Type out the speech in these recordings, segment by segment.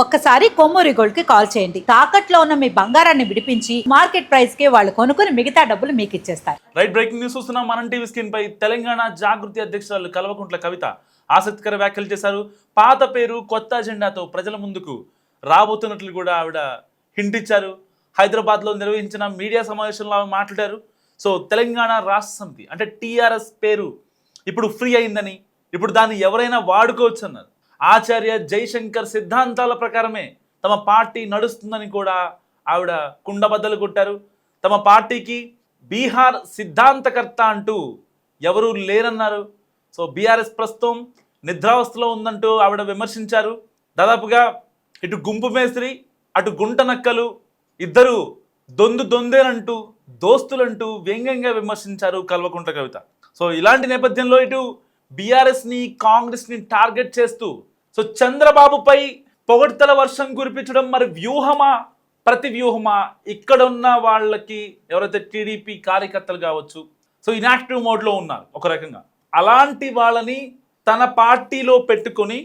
ఒక్కసారి కొమ్మూరి గోల్డ్ కి కాల్ చేయండి. తాకట్లో ఉన్న మీ బంగారాన్ని విడిపించి మార్కెట్ ప్రైస్ కి వాళ్ళు కొనుక్కుని మిగతా డబ్బులు మీకు ఇచ్చేస్తారు. రైట్, బ్రేకింగ్ న్యూస్ చూస్తున్నాం. మనం టీవీ స్క్రీన్ పై తెలంగాణ జాగృతి అధ్యక్షురాలు కల్వకుంట్ల కవిత ఆసక్తికర వ్యాఖ్యలు చేశారు. పాత పేరు కొత్త అజెండాతో ప్రజల ముందుకు రాబోతున్నట్లు కూడా ఆవిడ హింట్ ఇచ్చారు. హైదరాబాద్లో నిర్వహించిన మీడియా సమావేశంలో ఆమె మాట్లాడారు. సో తెలంగాణ రాష్ట్ర సమితి అంటే టీఆర్ఎస్ పేరు ఇప్పుడు ఫ్రీ అయిందని, ఇప్పుడు దాన్ని ఎవరైనా వాడుకోవచ్చు అన్నారు. ఆచార్య జయశంకర్ సిద్ధాంతాల ప్రకారమే తమ పార్టీ నడుస్తుందని కూడా ఆవిడ కుండబద్దలు కొట్టారు. తమ పార్టీకి బీహార్ సిద్ధాంతకర్త అంటూ ఎవరూ లేరన్నారు. సో బీఆర్ఎస్ ప్రస్తుతం నిద్రావస్థలో ఉందంటూ ఆవిడ విమర్శించారు. దాదాపుగా ఇటు గుంపు మేస్త్రి అటు గుంట నక్కలు ఇద్దరు దొందేనంటూ దోస్తులంటూ వ్యంగ్యంగా విమర్శించారు కల్వకుంట్ల కవిత. సో ఇలాంటి నేపథ్యంలో ఇటు బీఆర్ఎస్ని కాంగ్రెస్ని టార్గెట్ చేస్తూ సో చంద్రబాబుపై పొగడ్తల వర్షం కురిపించడం మరి వ్యూహమా ప్రతి వ్యూహమా? ఇక్కడ ఉన్న వాళ్ళకి ఎవరైతే టీడీపీ కార్యకర్తలు కావచ్చు, సో ఇన్యాక్టివ్ మోడ్లో ఉన్నారు ఒక రకంగా, అలాంటి వాళ్ళని తన పార్టీలో పెట్టుకొని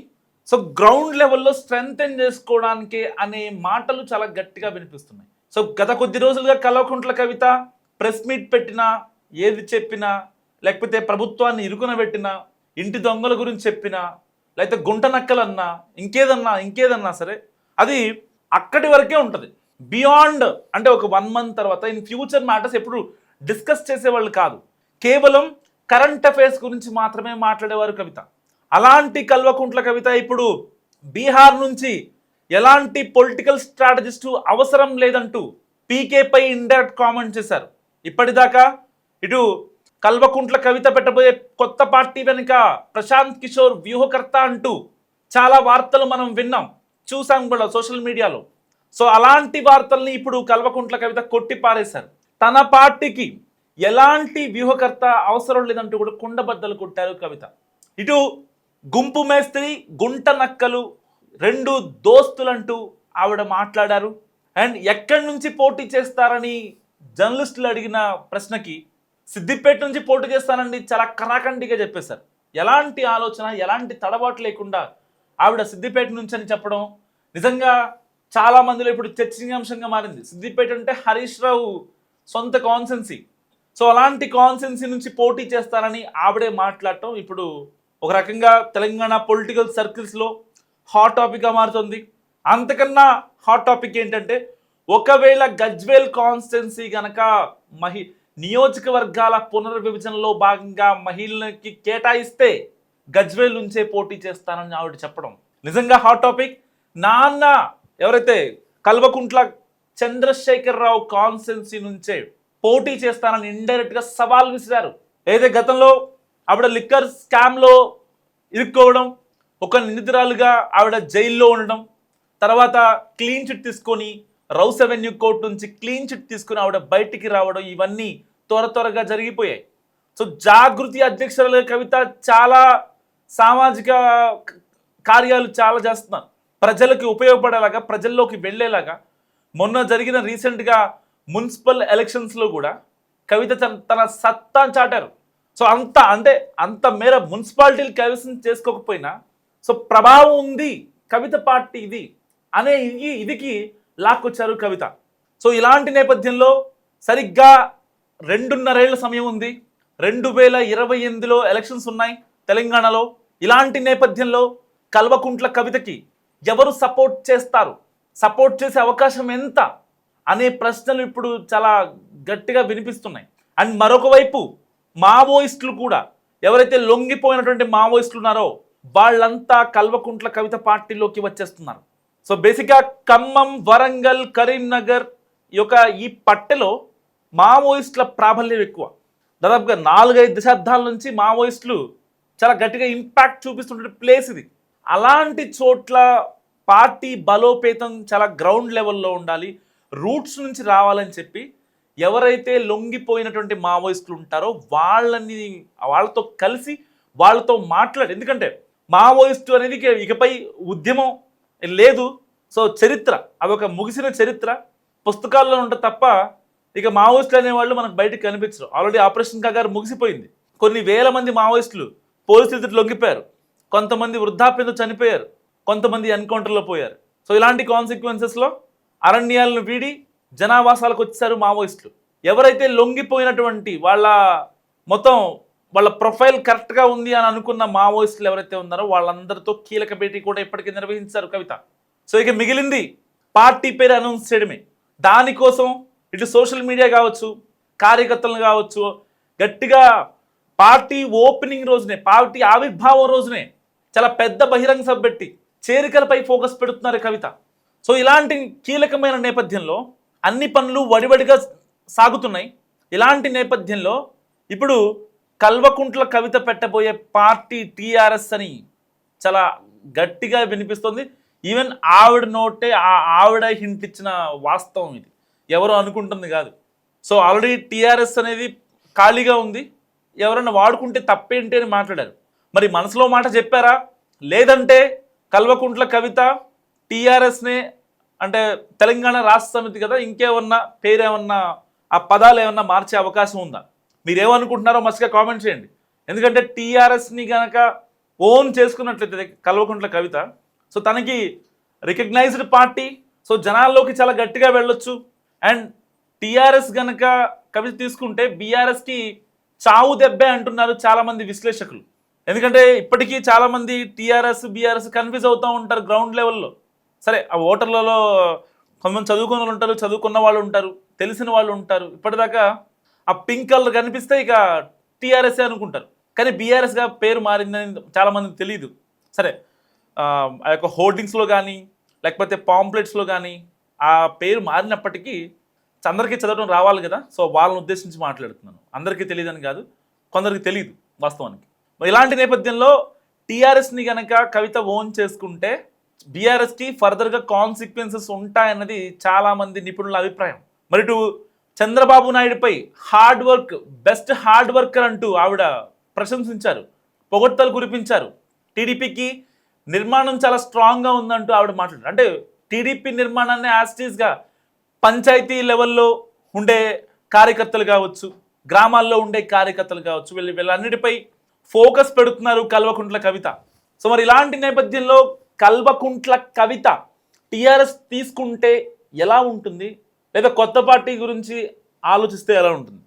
సో గ్రౌండ్ లెవెల్లో స్ట్రెంగ్తెన్ చేసుకోవడానికి అనే మాటలు చాలా గట్టిగా వినిపిస్తున్నాయి. సో గత కొద్ది రోజులుగా కల్వకుంట్ల కవిత ప్రెస్ మీట్ పెట్టినా, ఏది చెప్పినా, లేకపోతే ప్రభుత్వాన్ని ఇరుకున పెట్టినా, ఇంటి దొంగల గురించి చెప్పినా, లేకపోతే గుంట నక్కలన్నా, ఇంకేదన్నా సరే అది అక్కడి వరకే ఉంటుంది. బియాండ్ అంటే ఒక 1 month తర్వాత ఇన్ ఫ్యూచర్ మ్యాటర్స్ ఎప్పుడు డిస్కస్ చేసేవాళ్ళు కాదు. కేవలం కరెంట్ అఫైర్స్ గురించి మాత్రమే మాట్లాడేవారు కవిత. అలాంటి కల్వకుంట్ల కవిత ఇప్పుడు బీహార్ నుంచి ఎలాంటి పొలిటికల్ స్ట్రాటజిస్టు అవసరం లేదంటూ పీకేపై ఇండైరెక్ట్ కామెంట్ చేశారు. ఇప్పటిదాకా ఇటు కల్వకుంట్ల కవిత పెట్టబోయే కొత్త పార్టీ వెనుక ప్రశాంత్ కిషోర్ వ్యూహకర్త అంటూ చాలా వార్తలు మనం విన్నాం, చూసాం కూడా సోషల్ మీడియాలో. సో అలాంటి వార్తల్ని ఇప్పుడు కల్వకుంట్ల కవిత కొట్టి పారేశారు. తన పార్టీకి ఎలాంటి వ్యూహకర్త అవసరం లేదంటూ కూడా కుండబద్దలు కొట్టారు కవిత. ఇటు గుంపు మేస్త్రి గుంట నక్కలు 2 దోస్తులంటూ ఆవిడ మాట్లాడారు. అండ్ ఎక్కడి నుంచి పోటీ చేస్తారని జర్నలిస్టులు అడిగిన ప్రశ్నకి సిద్దిపేట నుంచి పోటీ చేస్తానండి చాలా కరాఖండిగా చెప్పేశారు. ఎలాంటి ఆలోచన, ఎలాంటి తడబాటు లేకుండా ఆవిడ సిద్దిపేట నుంచి అని చెప్పడం నిజంగా చాలా మందిలో ఇప్పుడు చర్చనీయాంశంగా మారింది. సిద్దిపేట అంటే హరీష్ రావు సొంత కాన్సెన్సీ. సో అలాంటి కాన్సెన్సీ నుంచి పోటీ చేస్తారని ఆవిడే మాట్లాడటం ఇప్పుడు ఒక రకంగా తెలంగాణ పొలిటికల్ సర్కిల్స్లో హాట్ టాపిక్గా మారుతుంది. అంతకన్నా హాట్ టాపిక్ ఏంటంటే, ఒకవేళ గజ్వేల్ కాన్స్టిట్యున్సీ కనుక నియోజకవర్గాల పునర్విభజనలో భాగంగా మహిళలకి కేటాయిస్తే గజ్వేల్ నుంచే పోటీ చేస్తానని ఆవిడ చెప్పడం నిజంగా హాట్ టాపిక్. నాన్న ఎవరైతే కల్వకుంట్ల చంద్రశేఖరరావు కాన్స్టిట్యున్సీ నుంచే పోటీ చేస్తానని ఇండైరెక్ట్గా సవాల్ విసిరారు. ఏదైతే గతంలో ఆవిడ లిక్కర్ స్కామ్లో ఇరుక్కోవడం, ఒక నిందితురాలుగా ఆవిడ జైల్లో ఉండడం, తర్వాత క్లీన్ చిట్ తీసుకొని రౌస్ అవెన్యూ కోర్టు నుంచి క్లీన్ చిట్ తీసుకుని ఆవిడ బయటికి రావడం, ఇవన్నీ త్వరగా జరిగిపోయాయి. సో జాగృతి అధ్యక్షురాలుగా కవిత చాలా సామాజిక కార్యాలు చాలా చేస్తున్నారు, ప్రజలకు ఉపయోగపడేలాగా, ప్రజల్లోకి వెళ్ళేలాగా. మొన్న జరిగిన రీసెంట్గా మున్సిపల్ ఎలక్షన్స్లో కూడా కవిత తన సత్తా చాటారు. సో అంత మేర మున్సిపాలిటీలు కైవసం చేసుకోకపోయినా సో ప్రభావం ఉంది కవిత పార్టీ ఇది అనే ఇదికి లాక్కొచ్చారు కవిత. సో ఇలాంటి నేపథ్యంలో సరిగ్గా 2.5 ఏళ్ల సమయం ఉంది. 2028లో ఎలక్షన్స్ ఉన్నాయి తెలంగాణలో. ఇలాంటి నేపథ్యంలో కల్వకుంట్ల కవితకి ఎవరు సపోర్ట్ చేస్తారు, సపోర్ట్ చేసే అవకాశం ఎంత అనే ప్రశ్నలు ఇప్పుడు చాలా గట్టిగా వినిపిస్తున్నాయి. అండ్ మరొక వైపు మావోయిస్టులు కూడా, ఎవరైతే లొంగిపోయినటువంటి మావోయిస్టులు ఉన్నారో వాళ్ళంతా కల్వకుంట్ల కవిత పార్టీలోకి వచ్చేస్తున్నారు. సో బేసిక్గా ఖమ్మం, వరంగల్, కరీంనగర్ ఈ పట్టెలో మావోయిస్టుల ప్రాబల్యం ఎక్కువ. దాదాపుగా 4-5 దశాబ్దాల నుంచి మావోయిస్టులు చాలా గట్టిగా ఇంపాక్ట్ చూపిస్తున్న ప్లేస్ ఇది. అలాంటి చోట్ల పార్టీ బలోపేతం చాలా గ్రౌండ్ లెవెల్లో ఉండాలి, రూట్స్ నుంచి రావాలని చెప్పి ఎవరైతే లొంగిపోయినటువంటి మావోయిస్టులు ఉంటారో వాళ్ళతో కలిసి వాళ్ళతో మాట్లాడి, ఎందుకంటే మావోయిస్టు అనేది ఇకపై ఉద్యమం లేదు. సో చరిత్ర అదొక ముగిసిన చరిత్ర, పుస్తకాల్లో ఉంటుంది తప్ప ఇక మావోయిస్టులు అనేవాళ్ళు మనకు బయటకు కనిపించరు. ఆల్రెడీ ఆపరేషన్ కాగారు ముగిసిపోయింది. కొన్ని వేల మంది మావోయిస్టులు పోలీసులు లొంగిపోయారు, కొంతమంది వృద్ధాప్యంతో చనిపోయారు, కొంతమంది ఎన్కౌంటర్లో పోయారు. సో ఇలాంటి కాన్సిక్వెన్సెస్లో అరణ్యాలను వీడి జనావాసాలకు వచ్చేసారు మావోయిస్టులు. ఎవరైతే లొంగిపోయినటువంటి మొత్తం వాళ్ళ ప్రొఫైల్ కరెక్ట్గా ఉంది అని అనుకున్న మావోయిస్టులు ఎవరైతే ఉన్నారో వాళ్ళందరితో కీలక భేటీ కూడా ఇప్పటికీ నిర్వహించారు కవిత. సో ఇక మిగిలింది పార్టీ పేరు అనౌన్స్ చేయడమే. దానికోసం ఇటు సోషల్ మీడియా కావచ్చు, కార్యకర్తలను కావచ్చు, గట్టిగా పార్టీ ఓపెనింగ్ రోజునే, పార్టీ ఆవిర్భావం రోజునే చాలా పెద్ద బహిరంగ సభ పెట్టి చేరికలపై ఫోకస్ పెడుతున్నారు కవిత. సో ఇలాంటి కీలకమైన నేపథ్యంలో అన్ని పనులు వడివడిగా సాగుతున్నాయి. ఇలాంటి నేపథ్యంలో ఇప్పుడు కల్వకుంట్ల కవిత పెట్టబోయే పార్టీ టీఆర్ఎస్ అని చాలా గట్టిగా వినిపిస్తుంది. ఈవెన్ ఆవిడ నోటే ఆవిడ హింట్ ఇచ్చిన వాస్తవం ఇది, ఎవరో అనుకుంటుంది కాదు. సో ఆల్రెడీ టీఆర్ఎస్ అనేది ఖాళీగా ఉంది, ఎవరైనా వాడుకుంటే తప్పేంటి అని మాట్లాడారు. మరి మనసులో మాట చెప్పారా, లేదంటే కల్వకుంట్ల కవిత టీఆర్ఎస్నే అంటే తెలంగాణ రాష్ట్ర సమితి కదా, ఇంకేమన్నా పేరేమన్నా ఆ పదాలు ఏమన్నా మార్చే అవకాశం ఉందా? మీరేమనుకుంటున్నారో మస్తుగా కామెంట్ చేయండి. ఎందుకంటే టీఆర్ఎస్ని కనుక ఓన్ చేసుకున్నట్లయితే కల్వకుంట్ల కవిత, సో తనకి రికగ్నైజ్డ్ పార్టీ, సో జనాల్లోకి చాలా గట్టిగా వెళ్ళొచ్చు. అండ్ టీఆర్ఎస్ కనుక కవిత తీసుకుంటే బీఆర్ఎస్కి చావు దెబ్బే అంటున్నారు చాలామంది విశ్లేషకులు. ఎందుకంటే ఇప్పటికీ చాలామంది టీఆర్ఎస్ బీఆర్ఎస్ కన్ఫ్యూజ్ అవుతూ ఉంటారు గ్రౌండ్ లెవెల్లో. సరే, ఆ ఓటర్లలో కొంతమంది చదువుకున్న వాళ్ళు ఉంటారు, చదువుకున్న వాళ్ళు ఉంటారు, తెలిసిన వాళ్ళు ఉంటారు. ఇప్పటిదాకా ఆ పింక్ కలర్ కనిపిస్తే ఇక టీఆర్ఎస్ అనుకుంటారు, కానీ బీఆర్ఎస్గా పేరు మారిందని చాలామందికి తెలియదు. సరే, ఆ యొక్క హోర్డింగ్స్లో కానీ లేకపోతే పాంప్లెట్స్లో కానీ ఆ పేరు మారినప్పటికీ అందరికీ చదవడం రావాలి కదా. సో వాళ్ళని ఉద్దేశించి మాట్లాడుతున్నాను. అందరికీ తెలియదని కాదు, కొందరికి తెలియదు వాస్తవానికి. ఇలాంటి నేపథ్యంలో టీఆర్ఎస్ని కనుక కవిత ఓన్ చేసుకుంటే బీఆర్ఎస్కి ఫర్దర్గా కాన్సిక్వెన్సెస్ ఉంటాయన్నది చాలామంది నిపుణుల అభిప్రాయం. మరి ఇటు చంద్రబాబు నాయుడుపై hard work, best hard worker అంటూ ఆవిడ ప్రశంసించారు, పొగడ్తలు కురిపించారు. టీడీపీకి నిర్మాణం చాలా స్ట్రాంగ్గా ఉందంటూ ఆవిడ మాట్లాడారు. అంటే టీడీపీ నిర్మాణాన్ని యాస్టీస్గా పంచాయతీ లెవెల్లో ఉండే కార్యకర్తలు కావచ్చు, గ్రామాల్లో ఉండే కార్యకర్తలు కావచ్చు, వీళ్ళన్నిటిపై ఫోకస్ పెడుతున్నారు కల్వకుంట్ల కవిత. సో మరి ఇలాంటి నేపథ్యంలో కల్వకుంట్ల కవిత టీఆర్ఎస్ తీసుకుంటే ఎలా ఉంటుంది, లేదా కొత్త పార్టీ గురించి ఆలోచిస్తే ఎలా ఉంటుంది?